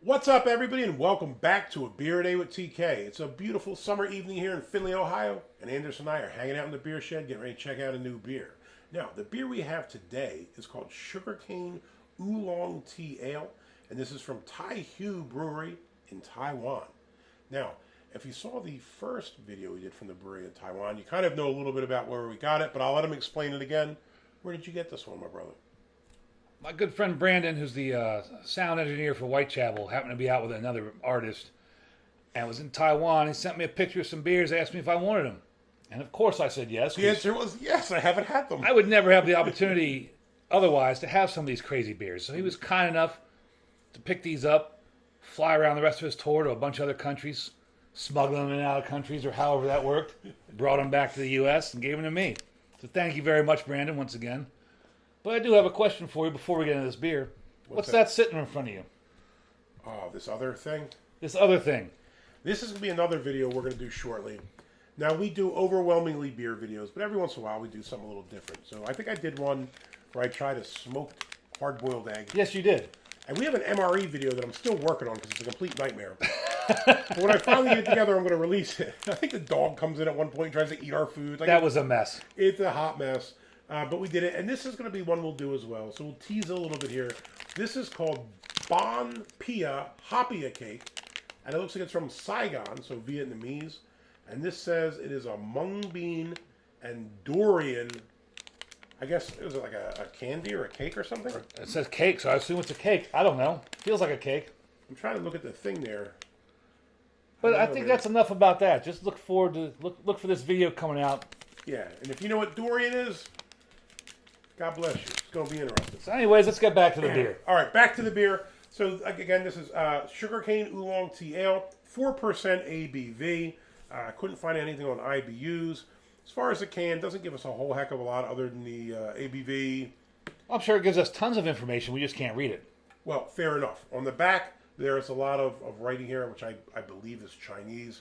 What's up, everybody, and welcome back to A Beer a Day with TK. It's a beautiful summer evening here in Findlay, Ohio, and Anderson and I are hanging out in the beer shed getting ready to check out a new beer. Now, the beer we have today is called Sugarcane Oolong Tea Ale, and this is from Taihu Brewery in Taiwan. Now, if you saw the first video we did from the brewery in Taiwan, you kind of know a little bit about where we got it, but I'll let him explain it again. Where did you get this one, my brother? My good friend Brandon, who's the sound engineer for Whitechapel, happened to be out with another artist and was in Taiwan. He sent me a picture of some beers, asked me if I wanted them. And of course I said yes. The answer was yes, I haven't had them. I would never have the opportunity otherwise to have some of these crazy beers. So he was kind enough to pick these up, fly around the rest of his tour to a bunch of other countries, smuggle them in and out of countries or however that worked, brought them back to the U.S. and gave them to me. So thank you very much, Brandon, once again. But I do have a question for you before we get into this beer. What's that sitting in front of you? Oh, this other thing? This other thing. This is going to be another video we're going to do shortly. Now, we do overwhelmingly beer videos, but every once in a while we do something a little different. So I think I did one where I tried a smoked hard-boiled egg. Yes, you did. And we have an MRE video that I'm still working on because it's a complete nightmare. But when I finally get it together, I'm going to release it. I think the dog comes in at one point and tries to eat our food. That was a mess. It's a hot mess. But we did it, and this is going to be one we'll do as well. So we'll tease a little bit here. This is called Bon Pia Hapia Cake, and it looks like it's from Saigon, so Vietnamese. And this says it is a mung bean and durian. I guess it was like a candy or a cake or something. It says cake, so I assume it's a cake. I don't know. Feels like a cake. I'm trying to look at the thing there. But I think that's enough about that. Just look forward to look for this video coming out. Yeah, and if you know what durian is, God bless you. It's going to be interesting. So anyways, let's get back to the beer. All right, back to the beer. So, again, this is Sugarcane Oolong Tea Ale, 4% ABV. Couldn't find anything on IBUs. As far as the can, doesn't give us a whole heck of a lot other than the ABV. I'm sure it gives us tons of information. We just can't read it. Well, fair enough. On the back, there's a lot of writing here, which I believe is Chinese.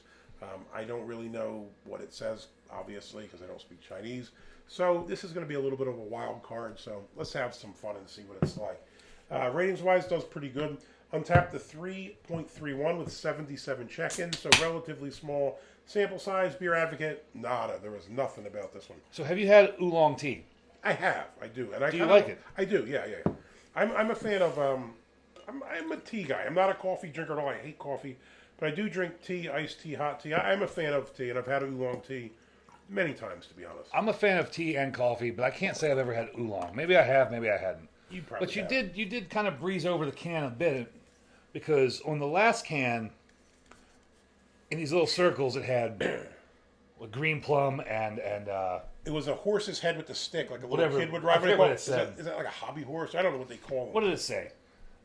I don't really know what it says, obviously, because I don't speak Chinese. So this is going to be a little bit of a wild card, so let's have some fun and see what it's like. Ratings-wise, does pretty good. Untappd the 3.31 with 77 check-ins, so relatively small sample size. Beer Advocate, nada. There was nothing about this one. So have you had oolong tea? I have. I do. And do you like it? I do, yeah. I'm a fan of, I'm a tea guy. I'm not a coffee drinker at all. I hate coffee. But I do drink tea, iced tea, hot tea. I'm a fan of tea, and I've had oolong tea many times, to be honest. I'm a fan of tea and coffee, but I can't say I've ever had oolong. Maybe I have, maybe I hadn't. You probably But you have. did kind of breeze over the can a bit, because on the last can, in these little circles, it had a green plum and it was a horse's head with the stick, like a little whatever, kid would ride. I forget what it said. Is that like a hobby horse? I don't know what they call them. What did it say?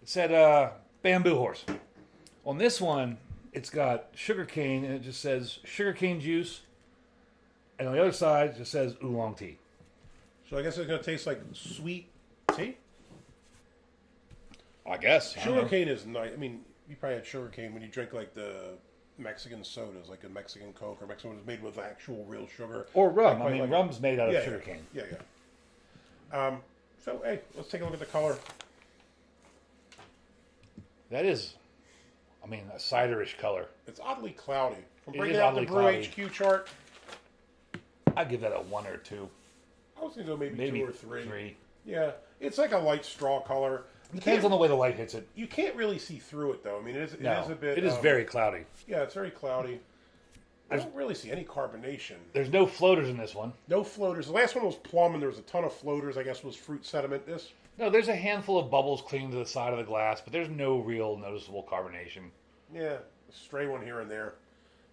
It said bamboo horse. On this one, it's got sugarcane, and it just says sugarcane juice. And on the other side, it just says oolong tea. So I guess it's going to taste like sweet tea? I guess. Sugarcane is nice. I mean, you probably had sugarcane when you drink like the Mexican sodas, like a Mexican Coke or Mexican soda made with actual real sugar. Or rum. Like Rum's made out of sugarcane. Yeah. So, hey, let's take a look at the color. That is, a ciderish color. It's oddly cloudy. From It bringing is out the oddly Brew cloudy. HQ chart, I'd give that a 1 or 2. I was going to go maybe 2 or 3. Yeah, it's like a light straw color. Depends on the way the light hits it. You can't really see through it, though. I mean, it is a bit... It is very cloudy. Yeah, it's very cloudy. I don't really see any carbonation. There's no floaters in this one. No floaters. The last one was plum, and there was a ton of floaters. I guess was fruit sediment. This? No, there's a handful of bubbles clinging to the side of the glass, but there's no real noticeable carbonation. Yeah, a stray one here and there.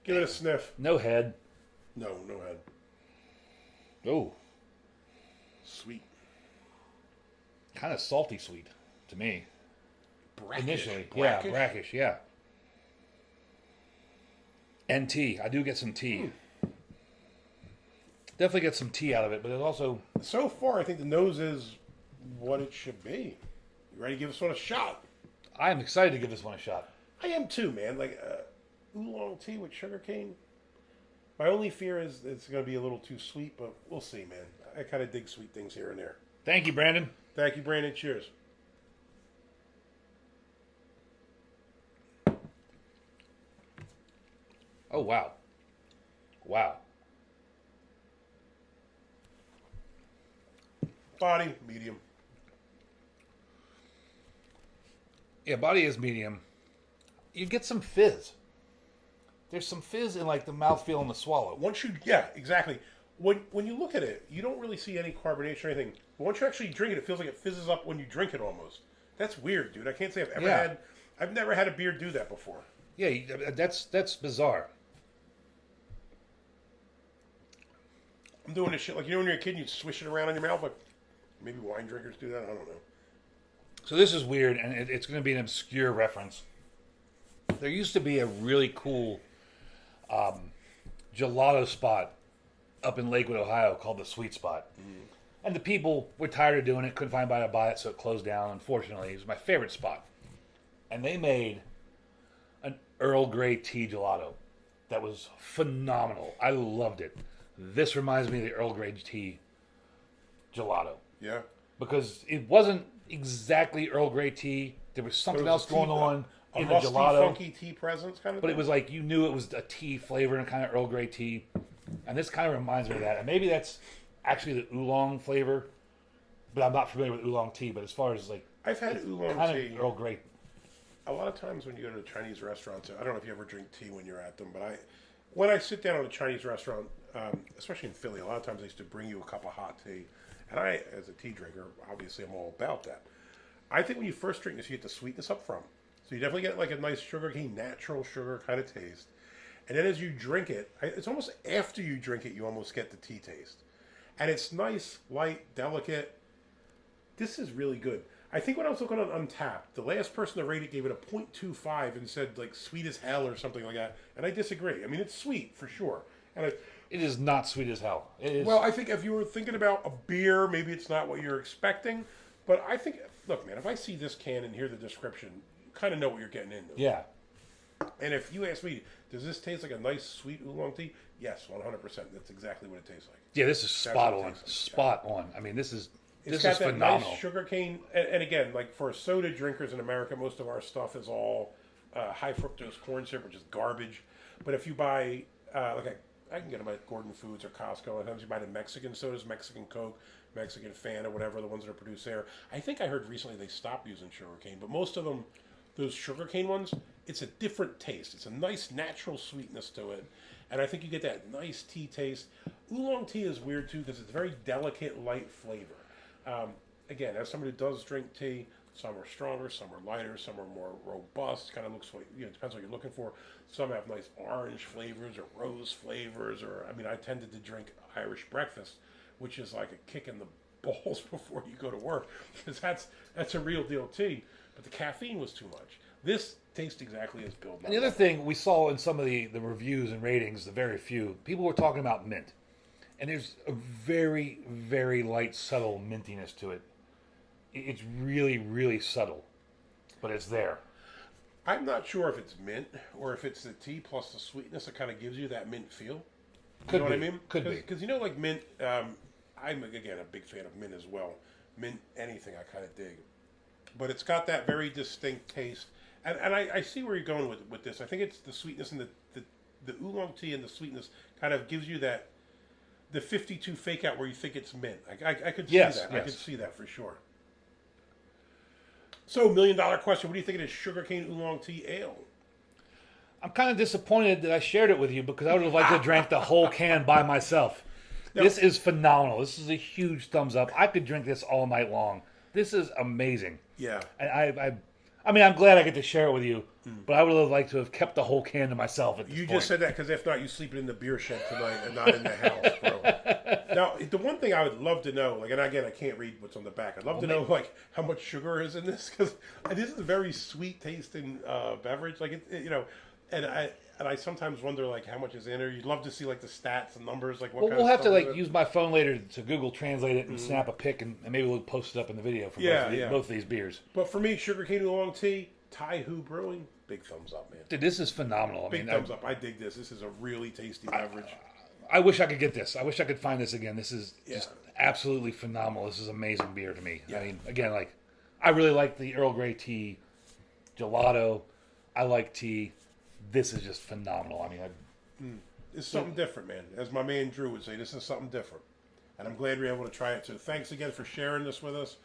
Give it a sniff. No head. No head. Oh. Sweet. Kind of salty sweet to me. Brackish. Initially. Brackish? Yeah, brackish, yeah. And tea. I do get some tea. Definitely get some tea out of it, but there's also... So far, I think the nose is what it should be. You ready to give this one a shot? I am excited to give this one a shot. I am too, man. Like, oolong tea with sugarcane. My only fear is it's going to be a little too sweet, but we'll see, man. I kind of dig sweet things here and there. Thank you, Brandon. Thank you, Brandon. Cheers. Oh, wow. Wow. Body, medium. Yeah, body is medium. You get some fizz. There's some fizz in like the mouthfeel and the swallow. Yeah, exactly. When you look at it, you don't really see any carbonation or anything. But once you actually drink it, it feels like it fizzes up when you drink it almost. That's weird, dude. I can't say I've never had a beer do that before. Yeah, that's bizarre. I'm doing this shit like, when you're a kid and you swish it around in your mouth, like maybe wine drinkers do that. I don't know. So this is weird, and it's going to be an obscure reference. There used to be a really cool gelato spot up in Lakewood, Ohio, called the Sweet Spot. And the people were tired of doing it, couldn't find anybody to buy it, so it closed down. Unfortunately, it was my favorite spot. And they made an Earl Grey tea gelato that was phenomenal. I loved it. This reminds me of the Earl Grey tea gelato. Yeah. Because it wasn't exactly Earl Grey tea. There was something else going on in the musty, gelato. funky tea presence kind of But thing. it was like you knew it was a tea flavor and kind of Earl Grey tea. And this kind of reminds me of that. And maybe that's actually the oolong flavor. But I'm not familiar with oolong tea. But as far as like... I've had oolong kind tea. of Earl Grey. A lot of times when you go to Chinese restaurants, I don't know if you ever drink tea when you're at them, but when I sit down at a Chinese restaurant, especially in Philly, a lot of times they used to bring you a cup of hot tea. And I, as a tea drinker, obviously I'm all about that. I think when you first drink this, you get the sweetness up front. So you definitely get like a nice sugarcane, natural sugar kind of taste. And then as you drink it, it's almost after you drink it, you almost get the tea taste. And it's nice, light, delicate. This is really good. I think when I was looking on Untappd, the last person to rate it gave it a 0.25 and said like sweet as hell or something like that. And I disagree. I mean, it's sweet for sure. And It is not sweet as hell. It is. well, I think if you were thinking about a beer, maybe it's not what you're expecting. But I think, look, man, if I see this can and hear the description, you kind of know what you're getting into. Yeah. And if you ask me, does this taste like a nice sweet oolong tea? Yes, 100%. That's exactly what it tastes like. Yeah, this is spot what it on. tastes like. Spot on. I mean, this is It's this got is that phenomenal. nice sugarcane, and again, like for soda drinkers in America, most of our stuff is all high fructose corn syrup, which is garbage. But if you buy, I can get them at Gordon Foods or Costco. A lot of times you buy the Mexican sodas, Mexican Coke, Mexican Fanta, whatever, the ones that are produced there. I think I heard recently they stopped using sugarcane, but most of them, those sugarcane ones, it's a different taste. It's a nice natural sweetness to it. And I think you get that nice tea taste. Oolong tea is weird too because it's a very delicate, light flavor. Again, as somebody who does drink tea, some are stronger, some are lighter, some are more robust. Kind of looks like, it depends what you're looking for. Some have nice orange flavors or rose flavors. I tended to drink Irish breakfast, which is like a kick in the balls before you go to work, because that's a real deal tea. But the caffeine was too much. This tastes exactly as Bill. And the other thing we saw in some of the reviews and ratings, the very few, people were talking about mint. And there's a very, very light, subtle mintiness to it. It's really, really subtle. But it's there. I'm not sure if it's mint or if it's the tea plus the sweetness that kind of gives you that mint feel. Could You know be. what I mean? Could be. Because like mint, I'm again a big fan of mint as well. Mint, anything I kind of dig. But it's got that very distinct taste. And I see where you're going with this. I think it's the sweetness and the oolong tea and the sweetness kind of gives you that, the 52 fake out where you think it's mint. I could see that. I could see that for sure. So, $1 million question. What do you think of this sugarcane oolong tea ale? I'm kind of disappointed that I shared it with you because I would have liked to have drank the whole can by myself. This is phenomenal. This is a huge thumbs up. I could drink this all night long. This is amazing. Yeah. And I'm glad I get to share it with you, but I would have liked to have kept the whole can to myself at this point. You just said that because if not, you sleeping in the beer shed tonight and not in the house, bro. Now, the one thing I would love to know, and again, I can't read what's on the back. I'd love to know, how much sugar is in this, because this is a very sweet tasting beverage. And I sometimes wonder, how much is in there. You'd love to see, the stats and numbers, what kind we'll of have stuff to, use my phone later to Google Translate it and snap a pic, and maybe we'll post it up in the video for both of these beers. But for me, sugarcane oolong tea, Taihu Brewing, big thumbs up, man. Dude, this is phenomenal. Big thumbs up. I dig this. This is a really tasty beverage. I wish I could get this. I wish I could find this again. This is just absolutely phenomenal. This is amazing beer to me. Yeah. I mean, again, I really like the Earl Grey tea, gelato. I like tea. This is just phenomenal. I mean, It's something different, man. As my man Drew would say, this is something different. And I'm glad we're able to try it too. Thanks again for sharing this with us.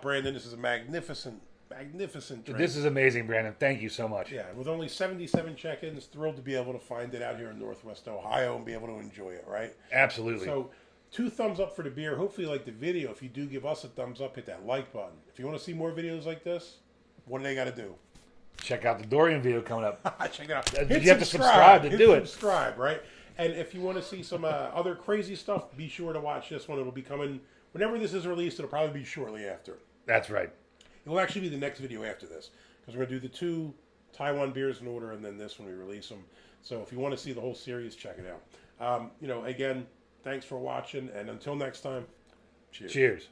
Brandon, this is a magnificent drink. This is amazing, Brandon. Thank you so much. Yeah, with only 77 check-ins, thrilled to be able to find it out here in Northwest Ohio and be able to enjoy it, right? Absolutely. So, 2 thumbs up for the beer. Hopefully you like the video. If you do, give us a thumbs up. Hit that like button. If you want to see more videos like this, what do they got to do? Check out the Dorian video coming up. Check it out. Did you have to subscribe to do it? Subscribe, right? And if you want to see some other crazy stuff, be sure to watch this one. It'll be coming whenever this is released. It'll probably be shortly after. That's right. It will actually be the next video after this because we're going to do the 2 Taiwan beers in order and then this when we release them. So if you want to see the whole series, check it out. Again, thanks for watching, and until next time, cheers. Cheers.